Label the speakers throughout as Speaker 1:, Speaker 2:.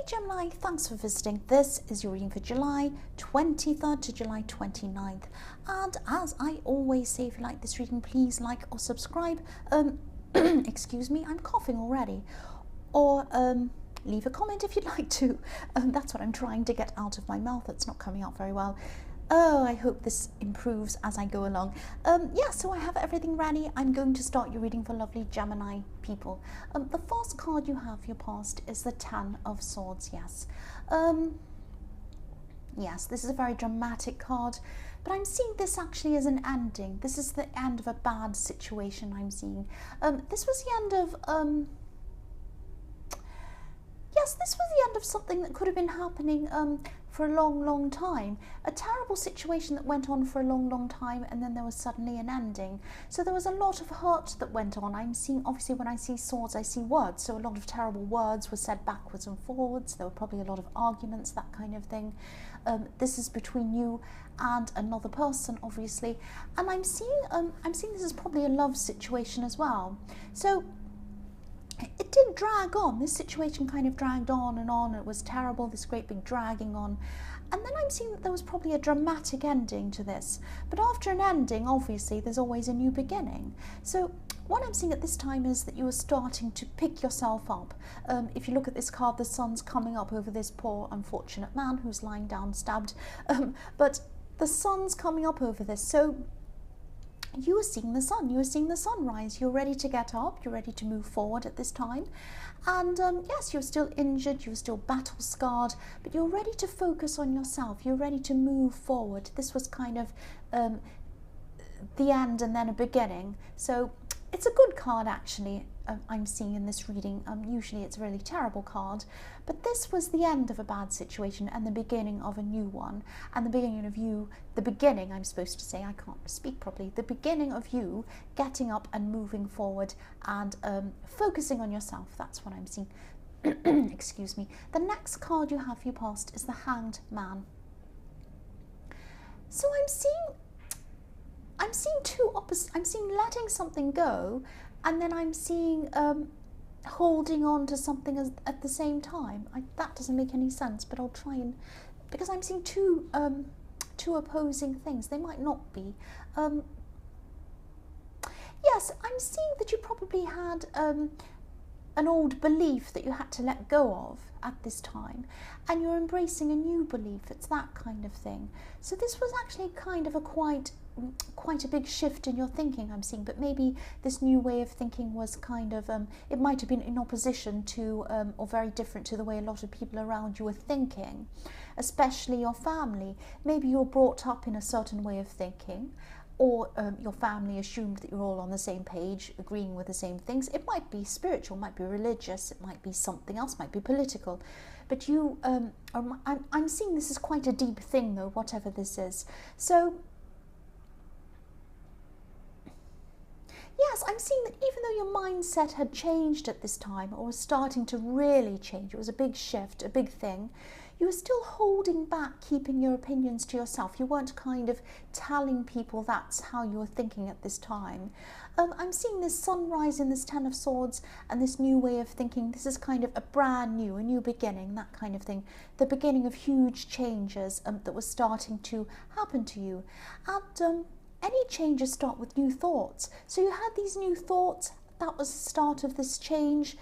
Speaker 1: Hey Gemini, thanks for visiting. This is your reading for July 23rd to July 29th. And as I always say, if you like this reading, please like or subscribe. Excuse me, I'm coughing already. Or leave a comment if you'd like to. That's what I'm trying to get out of my mouth. It's not coming out very well. Oh, I hope this improves as I go along. Yeah, so I have everything ready. I'm going to start your reading for lovely Gemini people. The first card you have for your past is the Ten of Swords, yes. Yes, this is a very dramatic card, but I'm seeing this actually as an ending. This is the end of a bad situation I'm seeing. This was the end of... Yes, this was the end of something that could have been happening for a long time. A terrible situation that went on for a long time, and then there was suddenly an ending. So there was a lot of hurt that went on. I'm seeing, obviously when I see swords, I see words. So a lot of terrible words were said backwards and forwards. There were probably a lot of arguments, that kind of thing. This is between you and another person, obviously. And I'm seeing this is probably a love situation as well. So it did drag on. This situation kind of dragged on and on. It was terrible, this great big dragging on. And then I'm seeing that there was probably a dramatic ending to this. But after an ending, obviously, there's always a new beginning. So what I'm seeing at this time is that you are starting to pick yourself up. If you look at this card, the sun's coming up over this poor, unfortunate man who's lying down stabbed. But the sun's coming up over this. So you are seeing the sun, you are seeing the sunrise, you're ready to get up, you're ready to move forward at this time. And yes, you're still injured, you're still battle scarred, but you're ready to focus on yourself, you're ready to move forward. This was kind of the end and then a beginning. So it's a good card actually, I'm seeing in this reading. Usually it's a really terrible card, but this was the end of a bad situation and the beginning of a new one. And the beginning of you, the beginning I'm supposed to say, I can't speak properly, the beginning of you getting up and moving forward and focusing on yourself. That's what I'm seeing. Excuse me. The next card you have for your past is the Hanged Man. So I'm seeing two opposite. I'm seeing letting something go, and then I'm seeing holding on to something at the same time. That doesn't make any sense, but I'll try and, because I'm seeing two opposing things. They might not be. Yes, I'm seeing that you probably had an old belief that you had to let go of at this time, and you're embracing a new belief. It's that kind of thing. So this was actually kind of a quite a big shift in your thinking I'm seeing, but maybe this new way of thinking was kind of it might have been in opposition to or very different to the way a lot of people around you were thinking, especially your family. Maybe you're brought up in a certain way of thinking, or your family assumed that you're all on the same page, agreeing with the same things. It might be spiritual, might be religious, it might be something else, might be political. But you, I'm seeing this is quite a deep thing though, whatever this is. So yes, I'm seeing that even though your mindset had changed at this time, or was starting to really change, it was a big shift, a big thing, you were still holding back, keeping your opinions to yourself. You weren't kind of telling people that's how you were thinking at this time. I'm seeing this sunrise in this Ten of Swords and this new way of thinking. This is kind of a new beginning, that kind of thing. The beginning of huge changes that were starting to happen to you. And any changes start with new thoughts. So you had these new thoughts. That was the start of this change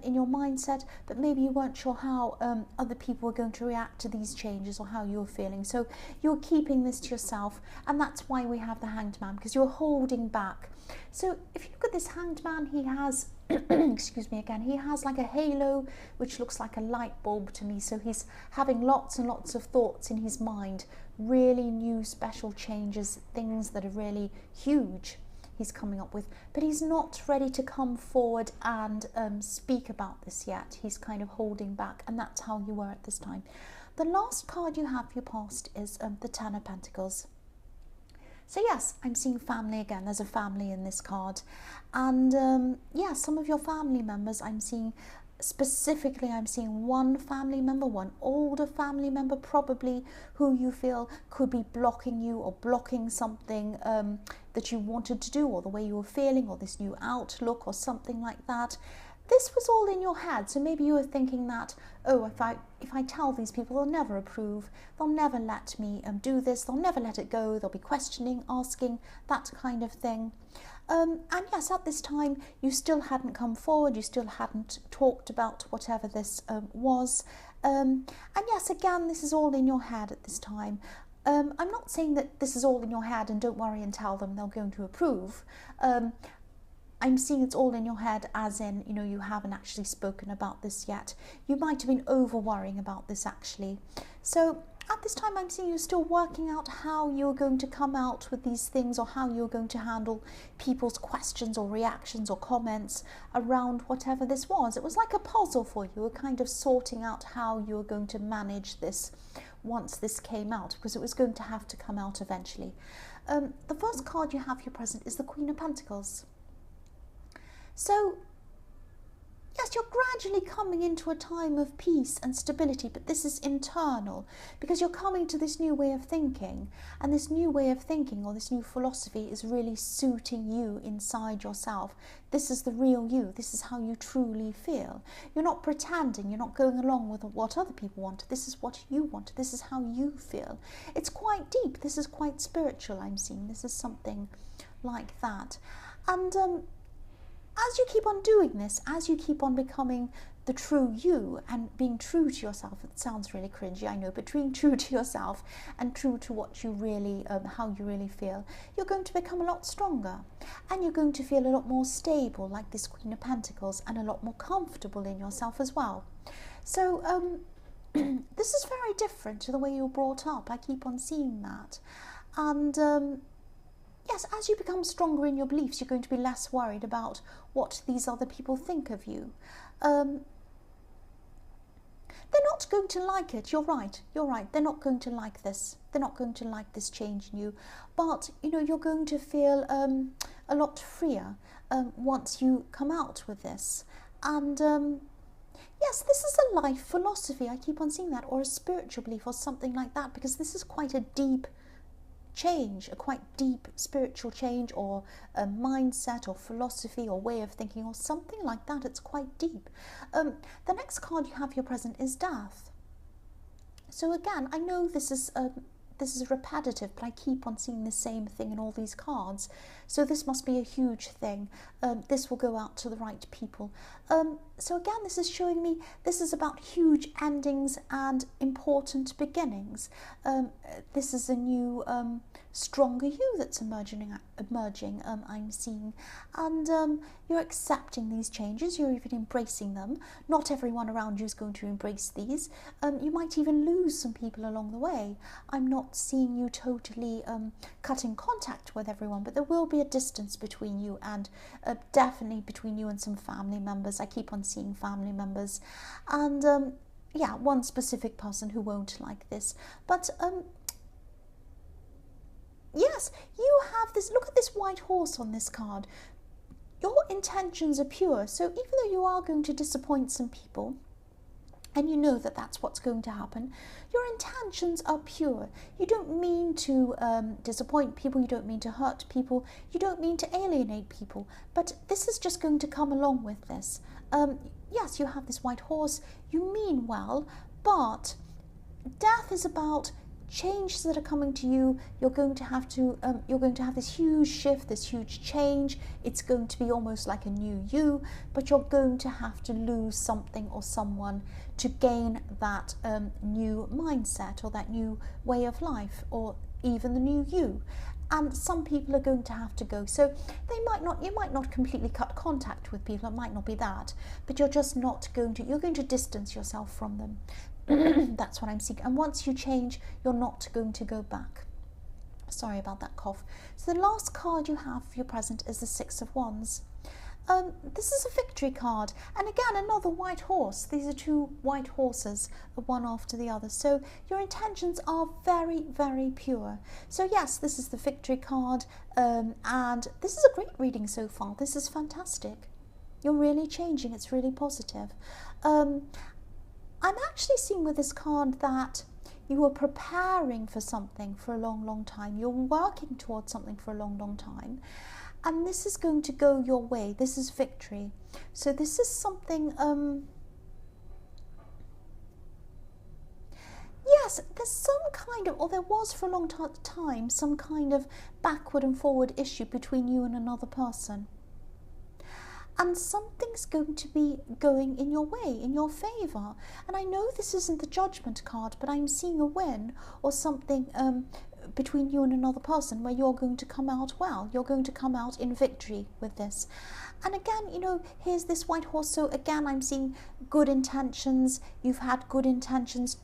Speaker 1: in your mindset, but maybe you weren't sure how other people were going to react to these changes or how you were feeling. So you're keeping this to yourself, and that's why we have the Hanged Man, because you're holding back. So if you look at this Hanged Man, he has, excuse me again, he has like a halo, which looks like a light bulb to me. So he's having lots and lots of thoughts in his mind, really new special changes, things that are really huge he's coming up with, but he's not ready to come forward and speak about this yet. He's kind of holding back, and that's how you were at this time. The last card you have for your past is the Ten of Pentacles. So yes, I'm seeing family again. There's a family in this card, and yeah, some of your family members I'm seeing. Specifically, I'm seeing one family member, one older family member probably, who you feel could be blocking you or blocking something that you wanted to do, or the way you were feeling, or this new outlook or something like that. this was all in your head. So maybe you were thinking that, oh, if I tell these people, they'll never approve, they'll never let me do this, they'll never let it go, they'll be questioning, asking, that kind of thing. And yes, at this time, you still hadn't come forward, you still hadn't talked about whatever this was. And yes, again, this is all in your head at this time. I'm not saying that this is all in your head and don't worry and tell them, they're going to approve. I'm seeing it's all in your head, as in, you know, you haven't actually spoken about this yet. You might have been over worrying about this actually. So at this time, I'm seeing you're still working out how you're going to come out with these things, or how you're going to handle people's questions or reactions or comments around whatever this was. It was like a puzzle for you. You were kind of sorting out how you were going to manage this once this came out, because it was going to have to come out eventually. The first card you have here present is the Queen of Pentacles. So, yes, you're gradually coming into a time of peace and stability, but this is internal, because you're coming to this new way of thinking, and this new way of thinking, or this new philosophy, is really suiting you inside yourself. This is the real you. This is how you truly feel. You're not pretending. You're not going along with what other people want. This is what you want. This is how you feel. It's quite deep. This is quite spiritual, I'm seeing. This is something like that. And as you keep on doing this, as you keep on becoming the true you and being true to yourself, it sounds really cringy, I know, but being true to yourself and true to what you really, how you really feel, you're going to become a lot stronger, and you're going to feel a lot more stable, like this Queen of Pentacles, and a lot more comfortable in yourself as well. So this is very different to the way you're brought up. I keep on seeing that. And yes, as you become stronger in your beliefs, you're going to be less worried about what these other people think of you. They're not going to like it. You're right. They're not going to like this. They're not going to like this change in you. But, you know, you're going to feel a lot freer once you come out with this. And yes, this is a life philosophy. I keep on seeing that, or a spiritual belief, or something like that, because this is quite a deep change, a quite deep spiritual change, or a mindset or philosophy or way of thinking, or something like that. It's quite deep. The next card you have here present is Death. So again, I know this is repetitive, but I keep on seeing the same thing in all these cards. So this must be a huge thing. This will go out to the right people. So again, this is showing me this is about huge endings and important beginnings. This is a new, stronger you that's emerging. I'm seeing, and you're accepting these changes. You're even embracing them. Not everyone around you is going to embrace these. You might even lose some people along the way. I'm not seeing you totally cutting contact with everyone, but there will be a distance between you, and definitely between you and some family members. I keep on seeing family members, and yeah, one specific person who won't like this. But yes, you have this, look at this white horse on this card. Your intentions are pure, so even though you are going to disappoint some people, and you know that that's what's going to happen, your intentions are pure. You don't mean to disappoint people, you don't mean to hurt people, you don't mean to alienate people, but this is just going to come along with this. Yes, you have this white horse, you mean well, but death is about changes that are coming to you. You're going to have this huge shift, this huge change. It's going to be almost like a new you, but you're going to have to lose something or someone to gain that new mindset, or that new way of life, or even the new you. And some people are going to have to go. So you might not completely cut contact with people, it might not be that, but you're just not going to, you're going to distance yourself from them. That's what I'm seeing. And once you change, you're not going to go back. Sorry about that cough. So the last card you have for your present is the Six of Wands. This is a victory card, and again another white horse. These are two white horses, one after the other. So your intentions are very, very pure. So yes, this is the victory card, and this is a great reading so far. This is fantastic. You're really changing. It's really positive. I'm actually seeing with this card that you were preparing for something for a long, long time. You're working towards something for a long, long time. And this is going to go your way. This is victory. So this is something, yes, there's some kind of, or there was for a long time, some kind of backward and forward issue between you and another person. And something's going to be going in your way, in your favour. And I know this isn't the Judgment card, but I'm seeing a win or something between you and another person where you're going to come out well. You're going to come out in victory with this. And again, you know, here's this white horse. So again, I'm seeing good intentions. You've had good intentions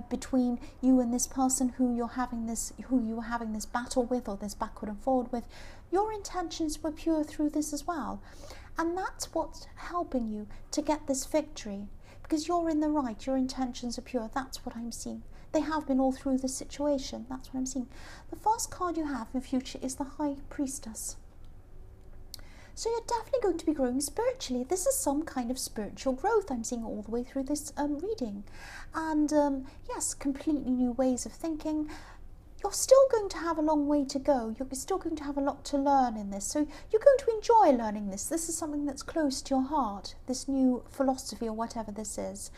Speaker 1: between you and this person who you were having this battle with, or this backward and forward with. Your intentions were pure through this as well. And that's what's helping you to get this victory, because you're in the right, your intentions are pure. That's what I'm seeing. They have been all through this situation. That's what I'm seeing. The first card you have in future is the High Priestess. So you're definitely going to be growing spiritually. This is some kind of spiritual growth I'm seeing all the way through this reading. And yes, completely new ways of thinking. You're still going to have a long way to go. You're still going to have a lot to learn in this. So you're going to enjoy learning this. This is something that's close to your heart, this new philosophy or whatever this is.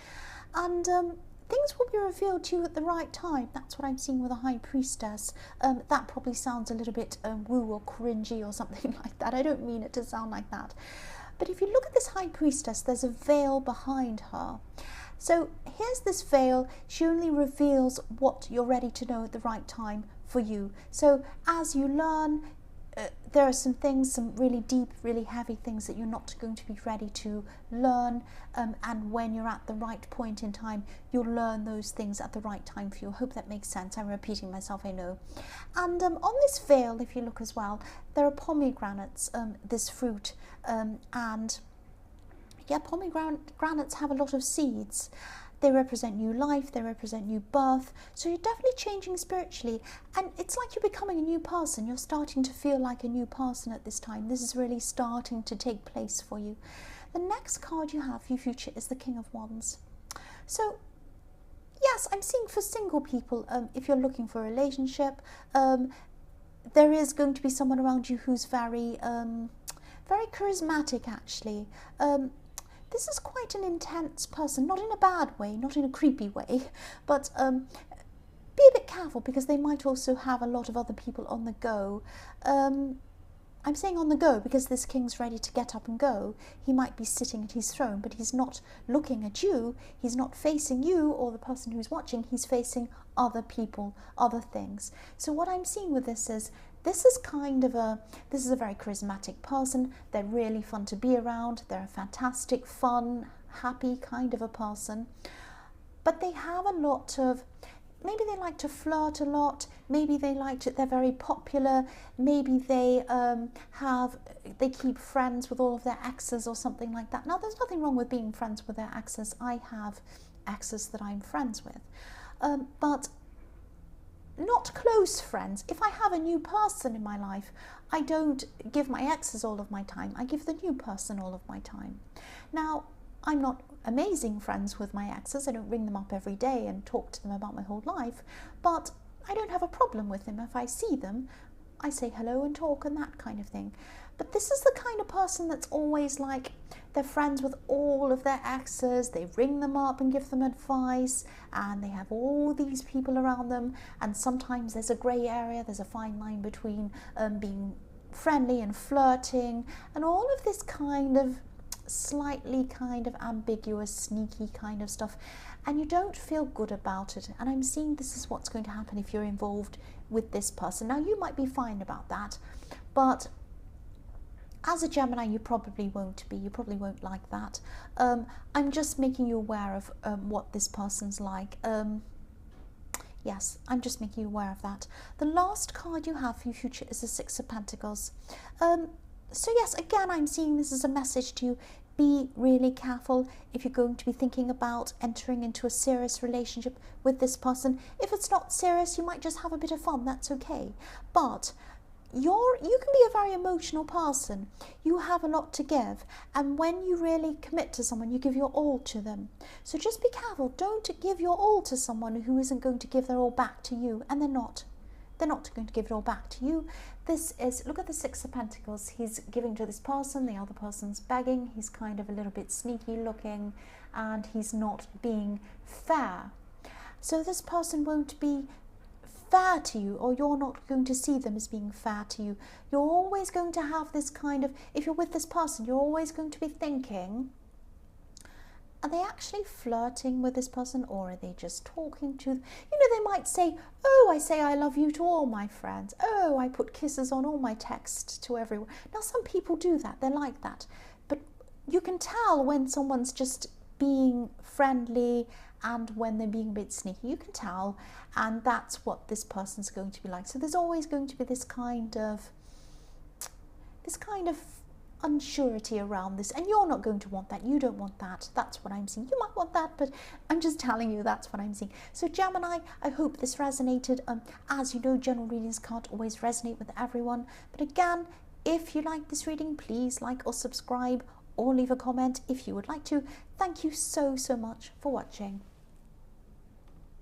Speaker 1: And things will be revealed to you at the right time. That's what I'm seeing with a High Priestess. That probably sounds a little bit woo or cringy or something like that. I don't mean it to sound like that. But if you look at this High Priestess, there's a veil behind her. So here's this veil. She only reveals what you're ready to know at the right time for you. So as you learn, there are some things, some really deep, really heavy things that you're not going to be ready to learn. And when you're at the right point in time, you'll learn those things at the right time for you. I hope that makes sense. I'm repeating myself, I know. And on this veil, if you look as well, there are pomegranates, this fruit, and yeah, pomegranates have a lot of seeds. They represent new life, they represent new birth. So you're definitely changing spiritually. And it's like you're becoming a new person. You're starting to feel like a new person at this time. This is really starting to take place for you. The next card you have for your future is the King of Wands. So yes, I'm seeing for single people, if you're looking for a relationship, there is going to be someone around you who's very charismatic, actually. This is quite an intense person, not in a bad way, not in a creepy way, but be a bit careful, because they might also have a lot of other people on the go. I'm saying on the go because this king's ready to get up and go. He might be sitting at his throne, but he's not looking at you. He's not facing you or the person who's watching. He's facing other people, other things. So what I'm seeing with this is a very charismatic person. They're really fun to be around. They're a fantastic, fun, happy kind of a person. But they have a lot of, maybe they like to flirt a lot. Maybe they're very popular. Maybe they keep friends with all of their exes or something like that. Now, there's nothing wrong with being friends with their exes. I have exes that I'm friends with. But not close friends. If I have a new person in my life, I don't give my exes all of my time. I give the new person all of my time. Now, I'm not amazing friends with my exes. I don't ring them up every day and talk to them about my whole life, but I don't have a problem with them. If I see them, I say hello and talk and that kind of thing. But this is the kind of person that's always like, they're friends with all of their exes, they ring them up and give them advice, and they have all these people around them, and sometimes there's a grey area, there's a fine line between being friendly and flirting, and all of this kind of slightly kind of ambiguous, sneaky kind of stuff, and you don't feel good about it. And I'm seeing this is what's going to happen if you're involved with this person. Now, you might be fine about that, but as a Gemini, you probably won't be. You probably won't like that. I'm just making you aware of what this person's like. Yes, I'm just making you aware of that. The last card you have for your future is the Six of Pentacles. So yes, again, I'm seeing this as a message to you. Be really careful if you're going to be thinking about entering into a serious relationship with this person. If it's not serious, you might just have a bit of fun. That's okay. But you can be a very emotional person. You have a lot to give, and when you really commit to someone, you give your all to them. So just be careful. Don't give your all to someone who isn't going to give their all back to you, and they're not. They're not going to give it all back to you. This is, look at the Six of Pentacles. He's giving to this person, the other person's begging. He's kind of a little bit sneaky looking, and he's not being fair. So this person won't be fair to you, or you're not going to see them as being fair to you. You're always going to have this kind of, if you're with this person, you're always going to be thinking, are they actually flirting with this person, or are they just talking to them? You know, they might say, oh, I say I love you to all my friends. Oh, I put kisses on all my texts to everyone. Now, some people do that. They're like that. But you can tell when someone's just being friendly and when they're being a bit sneaky. You can tell, and that's what this person's going to be like. So there's always going to be this kind of unsurety around this, and you're not going to want that. You don't want that. That's what I'm seeing. You might want that, but I'm just telling you that's what I'm seeing. So Gemini, I hope this resonated. As you know, general readings can't always resonate with everyone, but again, if you like this reading, please like or subscribe, or leave a comment if you would like to. Thank you so much for watching.